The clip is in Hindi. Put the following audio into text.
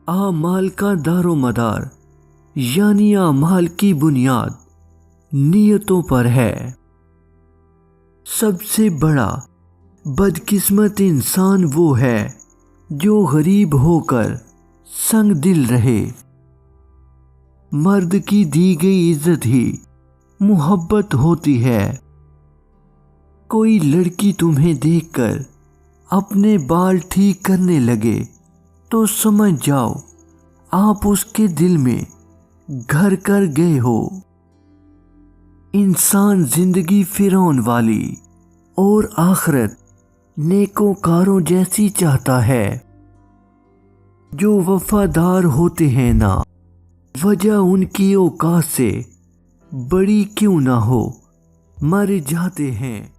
आमाल का दारोमदार यानी आमाल की बुनियाद नियतों पर है। सबसे बड़ा बदकिस्मत इंसान वो है जो गरीब होकर संग दिल रहे। मर्द की दी गई इज्जत ही मोहब्बत होती है। कोई लड़की तुम्हें देखकर अपने बाल ठीक करने लगे तो समझ जाओ आप उसके दिल में घर कर गए हो। इंसान जिंदगी फिरौन वाली और आखिरत नेकोकारों जैसी चाहता है। जो वफादार होते हैं ना, वजह उनकी औकात से बड़ी क्यों ना हो, मर जाते हैं।